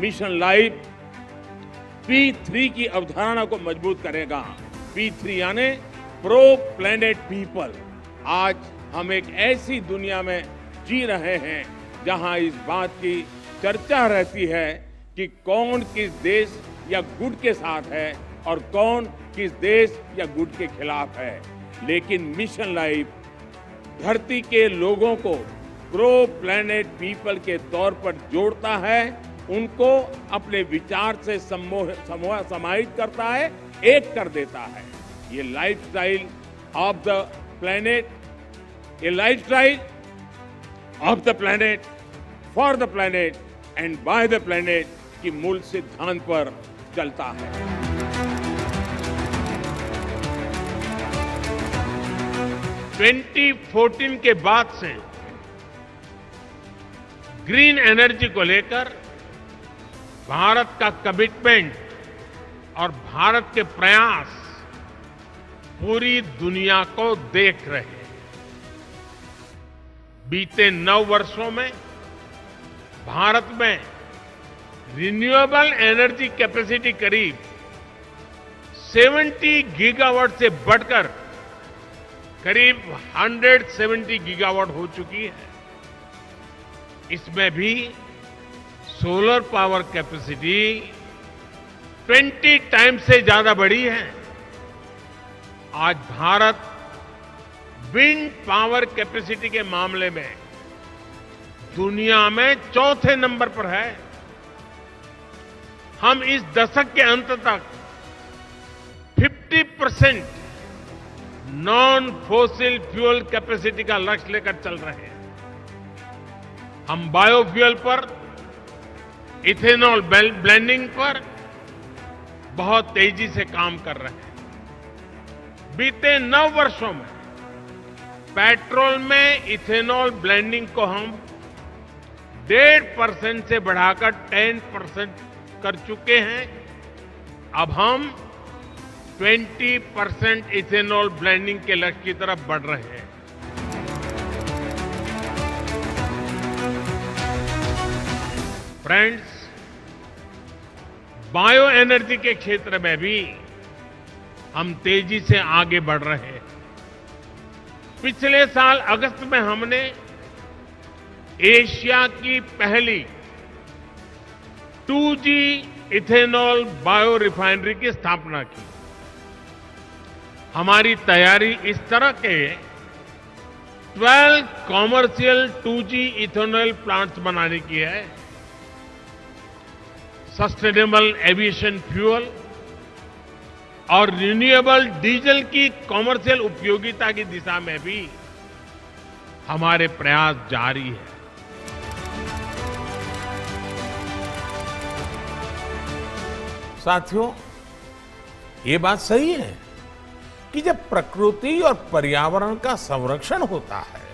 Mission life P3 की अवधारणा को मजबूत करेगा। P3 यानी प्रो प्लेनेट पीपल। आज हम एक ऐसी दुनिया में जी रहे हैं जहां इस बात की चर्चा रहती है कि कौन किस देश या गुट के साथ है और कौन किस देश या गुट के खिलाफ है। लेकिन मिशन लाइफ धरती के लोगों को प्रो प्लेनेट पीपल के तौर पर जोड़ता है, उनको अपने विचार से समाहित करता है, एक कर देता है। ये लाइफस्टाइल ऑफ द प्लेनेट, ये lifestyle of the planet, for the planet and by the planet की मूल सिद्धांत पर चलता है। ट्वेंटी 2014 के बाद से ग्रीन एनर्जी को लेकर भारत का कमिटमेंट और भारत के प्रयास पूरी दुनिया को देख रहे हैं। बीते 9 वर्षों में भारत में रिन्यूएबल एनर्जी कैपेसिटी करीब 70 गीगावाट से बढ़कर करीब 170 गीगावाट हो चुकी है। इसमें भी सोलर पावर कैपेसिटी 20 टाइम्स से ज्यादा बढ़ी है। आज भारत विंड पावर कैपेसिटी के मामले में दुनिया में चौथे नंबर पर है। हम इस दशक के अंत तक 50% नॉन फोसिल फ्यूल कैपेसिटी का लक्ष्य लेकर चल रहे हैं। हम बायोफ्यूल पर, इथेनॉल ब्लेंडिंग पर बहुत तेजी से काम कर रहे हैं। बीते 9 वर्षों में पेट्रोल में इथेनॉल ब्लेंडिंग को हम 1.5% से बढ़ाकर 10% कर चुके हैं। अब हम 20% इथेनॉल ब्लेंडिंग के लक्ष्य की तरफ बढ़ रहे हैं। फ्रेंड्स, बायो एनर्जी के क्षेत्र में भी हम तेजी से आगे बढ़ रहे हैं। पिछले साल अगस्त में हमने एशिया की पहली 2G इथेनॉल बायो रिफाइनरी की स्थापना की। हमारी तैयारी इस तरह के 12 कॉमर्शियल 2G इथेनॉल प्लांट्स बनाने की है। सस्टेनेबल एविएशन फ्यूल और रिन्यूएबल डीजल की कॉमर्शियल उपयोगिता की दिशा में भी हमारे प्रयास जारी है। साथियों, ये बात सही है कि जब प्रकृति और पर्यावरण का संरक्षण होता है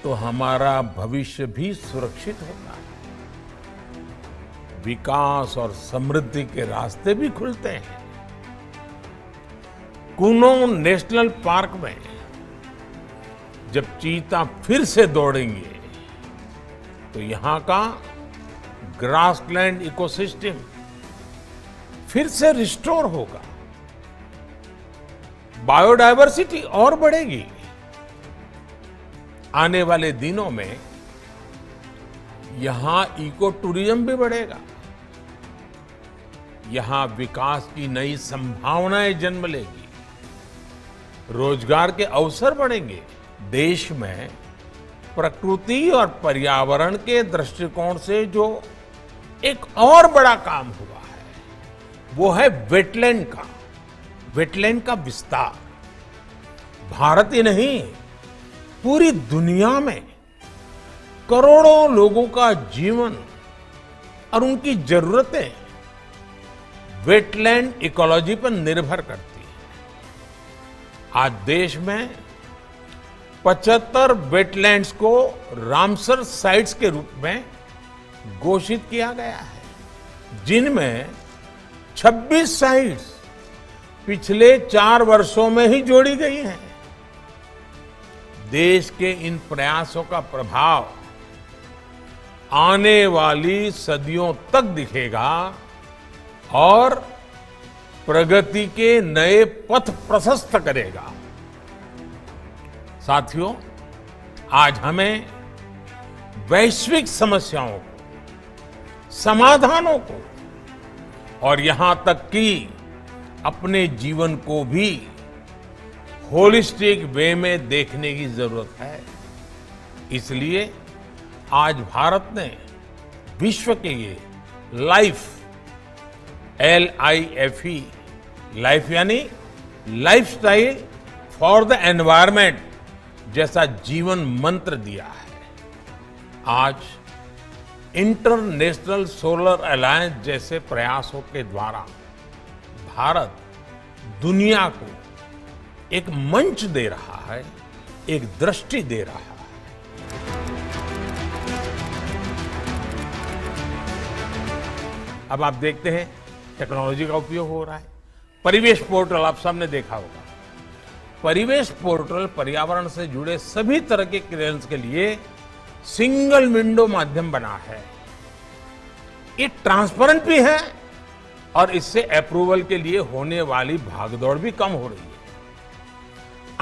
तो हमारा भविष्य भी सुरक्षित होता है। विकास और समृद्धि के रास्ते भी खुलते हैं। कूनो नेशनल पार्क में जब चीता फिर से दौड़ेंगे तो यहां का ग्रासलैंड इकोसिस्टम फिर से रिस्टोर होगा, बायोडायवर्सिटी और बढ़ेगी। आने वाले दिनों में यहां इको टूरिज्म भी बढ़ेगा। यहां विकास की नई संभावनाएं जन्म लेगी, रोजगार के अवसर बढ़ेंगे। देश में प्रकृति और पर्यावरण के दृष्टिकोण से जो एक और बड़ा काम हुआ है वो है वेटलैंड का विस्तार। भारत ही नहीं, पूरी दुनिया में करोड़ों लोगों का जीवन और उनकी जरूरतें वेटलैंड इकोलॉजी पर निर्भर करती है। आज देश में 75 वेटलैंड्स को रामसर साइट्स के रूप में घोषित किया गया है, जिनमें 26 साइट्स पिछले 4 वर्षों में ही जोड़ी गई हैं। देश के इन प्रयासों का प्रभाव आने वाली सदियों तक दिखेगा और प्रगति के नए पथ प्रशस्त करेगा। साथियों, आज हमें वैश्विक समस्याओं को, समाधानों को और यहां तक कि अपने जीवन को भी होलिस्टिक वे में देखने की जरूरत है। इसलिए आज भारत ने विश्व के लिए लाइफ, LIFE, लाइफ यानी लाइफस्टाइल फॉर द एनवायरमेंट जैसा जीवन मंत्र दिया है। आज इंटरनेशनल सोलर अलायंस जैसे प्रयासों के द्वारा भारत दुनिया को एक मंच दे रहा है, एक दृष्टि दे रहा है। अब आप देखते हैं टेक्नोलॉजी का उपयोग हो रहा है। परिवेश पोर्टल आप सबने देखा होगा। परिवेश पोर्टल पर्यावरण से जुड़े सभी तरह के क्लियरेंस के लिए सिंगल विंडो माध्यम बना है। ये ट्रांसपेरेंट भी है और इससे अप्रूवल के लिए होने वाली भागदौड़ भी कम हो रही है।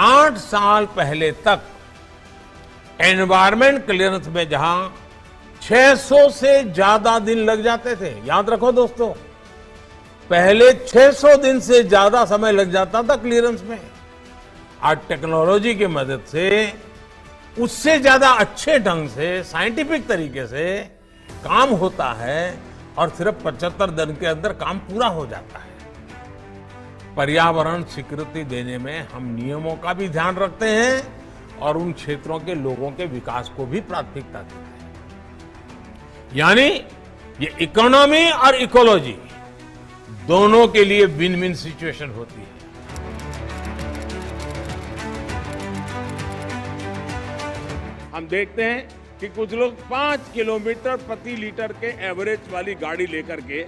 8 साल पहले तक एनवायरमेंट क्लियरेंस में जहां 600 से ज्यादा दिन लग जाते थे, याद रखो दोस्तों, पहले 600 दिन से ज्यादा समय लग जाता था क्लियरेंस में। आज टेक्नोलॉजी की मदद से उससे ज्यादा अच्छे ढंग से, साइंटिफिक तरीके से काम होता है और सिर्फ 75 दिन के अंदर काम पूरा हो जाता है। पर्यावरण स्वीकृति देने में हम नियमों का भी ध्यान रखते हैं और उन क्षेत्रों के लोगों के विकास को भी प्राथमिकता देते हैं। यानी ये इकोनॉमी और इकोलॉजी दोनों के लिए विन विन सिचुएशन होती है। हम देखते हैं कि कुछ लोग 5 किलोमीटर प्रति लीटर के एवरेज वाली गाड़ी लेकर के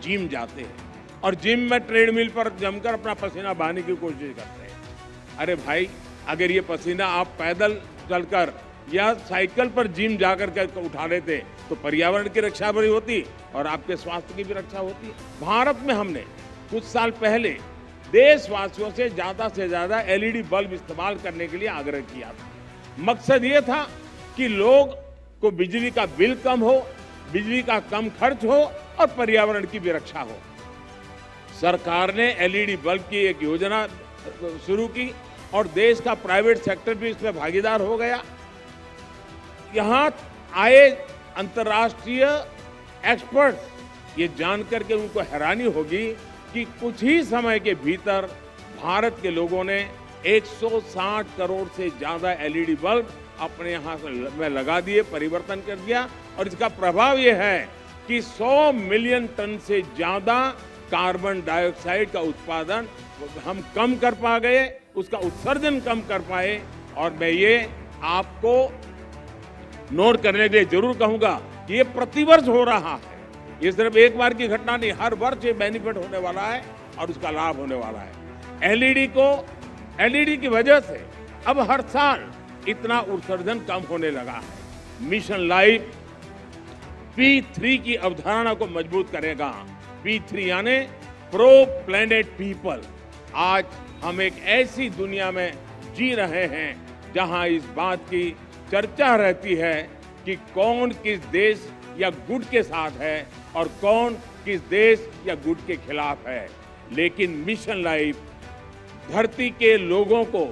जिम जाते हैं और जिम में ट्रेडमिल पर जमकर अपना पसीना बहाने की कोशिश करते हैं। अरे भाई, अगर ये पसीना आप पैदल चलकर या साइकिल पर जिम जाकर के उठा लेते तो पर्यावरण की रक्षा भी होती और आपके स्वास्थ्य की भी रक्षा होती। भारत में हमने कुछ साल पहले देशवासियों से ज्यादा LED बल्ब इस्तेमाल करने के लिए आग्रह किया था। मकसद ये था कि लोग को बिजली का बिल कम हो, बिजली का कम खर्च हो और पर्यावरण की भी रक्षा हो। सरकार ने LED बल्ब की एक योजना शुरू की और देश का प्राइवेट सेक्टर भी इसमें भागीदार हो गया। यहां आए अंतर्राष्ट्रीय एक्सपर्ट्स ये जानकर के उनको हैरानी होगी कि कुछ ही समय के भीतर भारत के लोगों ने 160 करोड़ से ज्यादा LED बल्ब अपने यहाँ में लगा दिए, परिवर्तन कर दिया। और इसका प्रभाव यह है कि 100 मिलियन टन से ज्यादा कार्बन डाइऑक्साइड का उत्पादन हम कम कर पा गए, उसका उत्सर्जन कम कर पाए। और मैं ये आपको नोट करने के लिए जरूर कहूंगा कि ये प्रतिवर्ष हो रहा है। ये सिर्फ एक बार की घटना नहीं, हर वर्ष ये बेनिफिट होने वाला है और उसका लाभ होने वाला है। LED की वजह से अब हर साल इतना उत्सर्जन कम होने लगा है। मिशन लाइफ P3 की अवधारणा को मजबूत करेगा। P3 यानी प्रो प्लेनेट पीपल। आज हम एक ऐसी दुनिया में जी रहे हैं जहां इस बात की चर्चा रहती है कि कौन किस देश या गुट के साथ है और कौन किस देश या गुट के खिलाफ है। लेकिन मिशन लाइफ धरती के लोगों को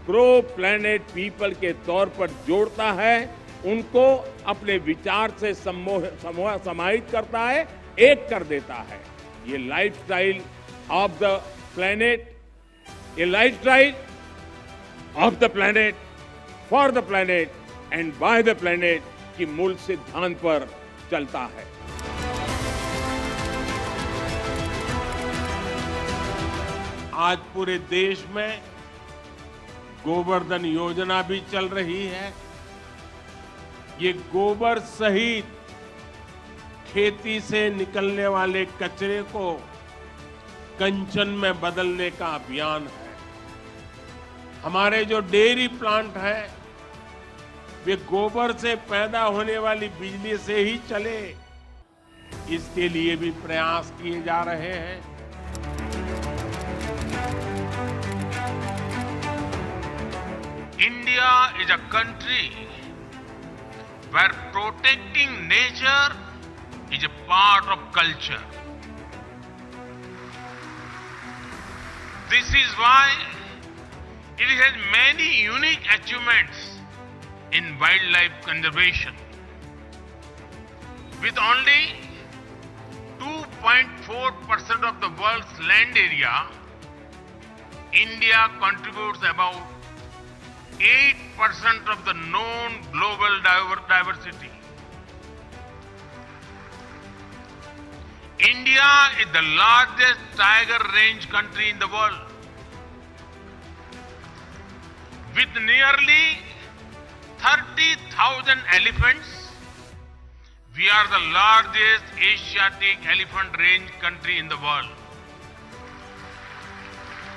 प्रो प्लेनेट पीपल के तौर पर जोड़ता है, उनको अपने विचार से समाहित करता है, एक कर देता है। ये लाइफस्टाइल ऑफ द प्लेनेट, ये lifestyle of the planet, for the planet and by the planet की मूल सिद्धांत पर चलता है। आज पूरे देश में गोवर्धन योजना भी चल रही है। ये गोबर सहित खेती से निकलने वाले कचरे को कंचन में बदलने का अभियान है। हमारे जो डेयरी प्लांट है वे गोबर से पैदा होने वाली बिजली से ही चले, इसके लिए भी प्रयास किए जा रहे हैं। India is a country where protecting nature is a part of culture. This is why it has many unique achievements in wildlife conservation. With only 2.4% of the world's land area, India contributes about 8% of the known global diversity. India is the largest tiger range country in the world. With nearly 30,000 elephants, we are the largest Asiatic elephant range country in the world.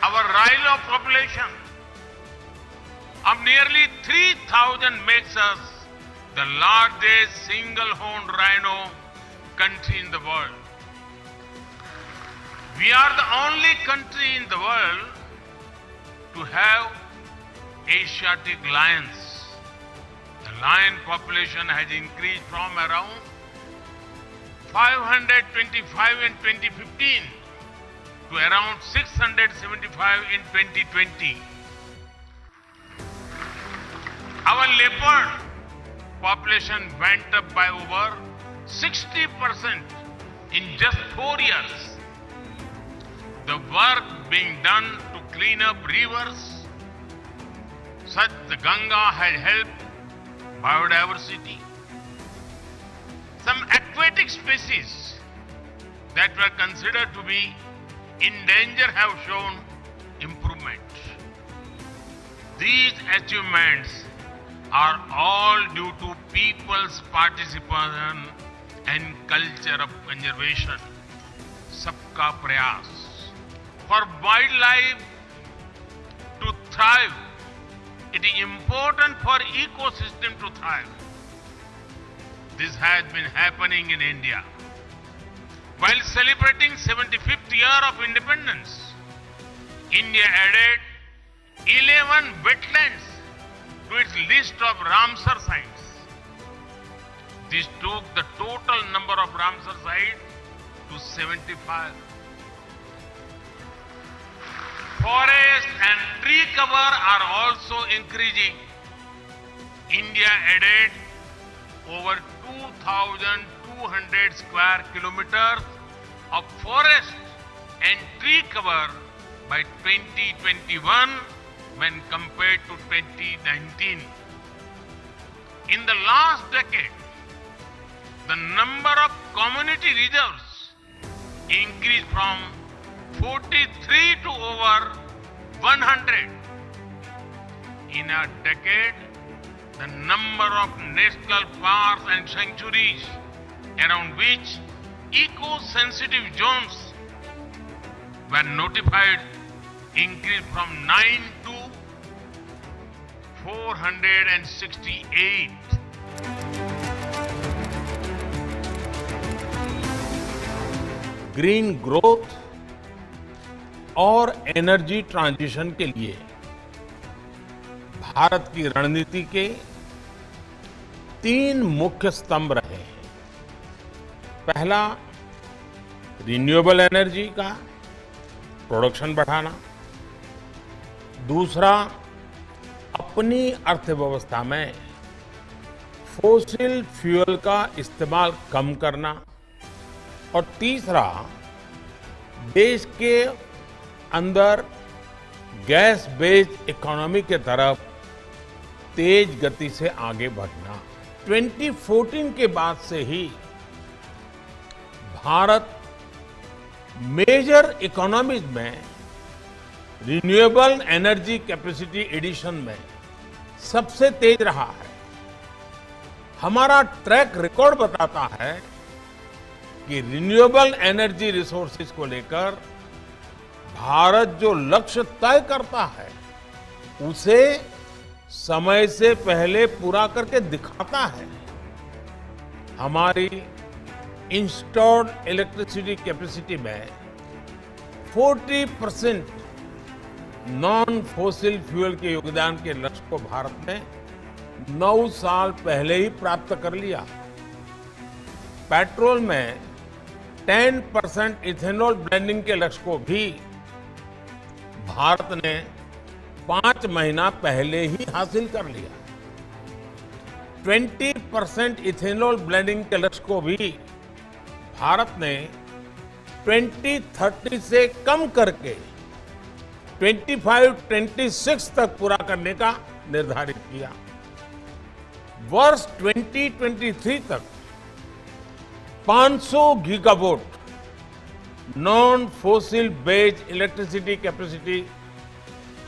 Our rhino population of nearly 3,000 makes us the largest single-horned rhino country in the world. We are the only country in the world to have Asiatic lions. The lion population has increased from around 525 in 2015 to around 675 in 2020. Our leopard population went up by over 60% in just 4 years. The work being done to clean up rivers such the Ganga has helped biodiversity. Some aquatic species that were considered to be in danger have shown improvement. These achievements are all due to people's participation and culture of conservation. Sabka prayas. For wildlife to thrive, it is important for ecosystem to thrive. This has been happening in India. While celebrating 75th year of independence, India added 11 wetlands to its list of Ramsar sites. This took the total number of Ramsar sites to 75. Forest and tree cover are also increasing. India added over 2,200 square kilometers of forest and tree cover by 2021 when compared to 2019. In the last decade, the number of community reserves increased from 43 to over 100. In a decade, the number of national parks and sanctuaries around which eco-sensitive zones were notified increased from 9 to 468. Green growth और energy transition के लिए भारत की रणनीति के 3 मुख्य स्तंभ रहे हैं। पहला, रिन्यूएबल एनर्जी का प्रोडक्शन बढ़ाना। दूसरा, अपनी अर्थव्यवस्था में फॉसिल फ्यूल का इस्तेमाल कम करना। और तीसरा, देश के अंदर गैस बेस्ड इकोनॉमी के तरफ तेज गति से आगे बढ़ना। 2014 के बाद से ही भारत मेजर इकोनॉमीज में रिन्यूएबल एनर्जी कैपेसिटी एडिशन में सबसे तेज रहा है। हमारा ट्रैक रिकॉर्ड बताता है कि रिन्यूएबल एनर्जी रिसोर्सेज को लेकर भारत जो लक्ष्य तय करता है उसे समय से पहले पूरा करके दिखाता है। हमारी इंस्टॉल्ड इलेक्ट्रिसिटी कैपेसिटी में 40% नॉन फॉसिल फ्यूल के योगदान के लक्ष्य को भारत ने 9 साल पहले ही प्राप्त कर लिया। पेट्रोल में 10% इथेनॉल ब्लेंडिंग के लक्ष्य को भी भारत ने 5 महीना पहले ही हासिल कर लिया। 20% इथेनॉल ब्लेंडिंग के लक्ष्य को भी भारत ने 2030 से कम करके 25-26 तक पूरा करने का निर्धारित किया। वर्ष 2023 तक 500 gigawatt non fossil based electricity capacity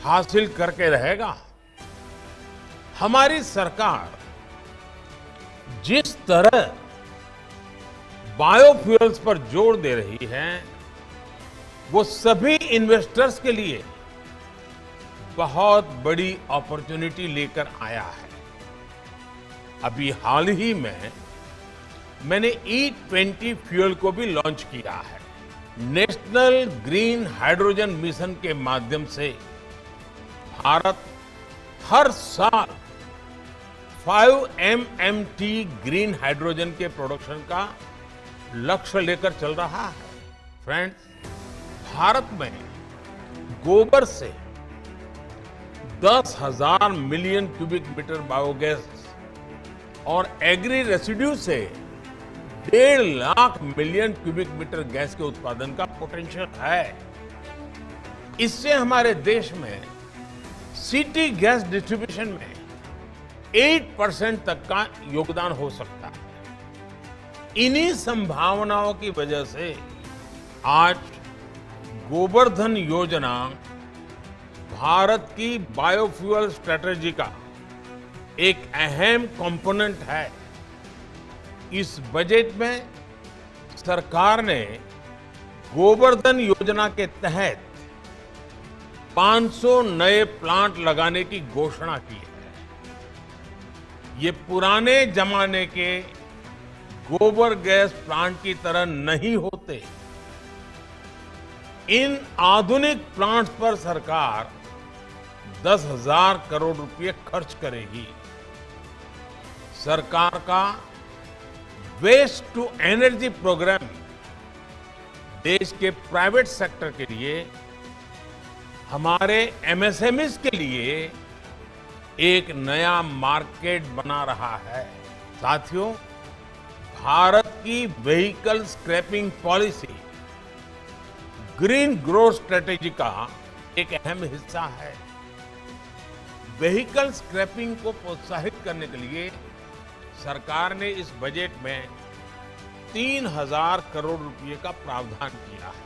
हासिल करके रहेगा। हमारी सरकार जिस तरह बायोफ्यूल्स पर जोर दे रही है, वो सभी इन्वेस्टर्स के लिए बहुत बड़ी अपॉर्चुनिटी लेकर आया है। अभी हाल ही में मैंने E20 फ्यूल को भी लॉन्च किया है। नेशनल ग्रीन हाइड्रोजन मिशन के माध्यम से भारत हर साल 5 MMT ग्रीन हाइड्रोजन के प्रोडक्शन का लक्ष्य लेकर चल रहा है। फ्रेंड्स, भारत में गोबर से 10,000 मिलियन क्यूबिक मीटर बायोगैस और एग्री रेसिड्यू से 1.5 lakh million cubic metre gas के उत्पादन का पोटेंशियल है। इससे हमारे देश में सिटी गैस डिस्ट्रीब्यूशन में 8% तक का योगदान हो सकता है। इन्हीं संभावनाओं की वजह से आज गोबर्धन योजना भारत की बायोफ्यूल स्ट्रेटेजी का एक अहम कंपोनेंट है। इस बजट में सरकार ने गोबर्धन योजना के तहत 500 नए प्लांट लगाने की घोषणा की है। ये पुराने जमाने के गोबर गैस प्लांट की तरह नहीं होते। इन आधुनिक प्लांट्स पर सरकार 10,000 करोड़ रुपए खर्च करेगी। सरकार का वेस्ट टू एनर्जी प्रोग्राम देश के प्राइवेट सेक्टर के लिए, हमारे एमएसएमईज के लिए एक नया मार्केट बना रहा है। साथियों, भारत की vehicle scrapping policy green growth strategy का एक अहम हिस्सा है। व्हीकल स्क्रैपिंग को प्रोत्साहित करने के लिए सरकार ने इस बजट में 3,000 करोड़ रुपए का प्रावधान किया है।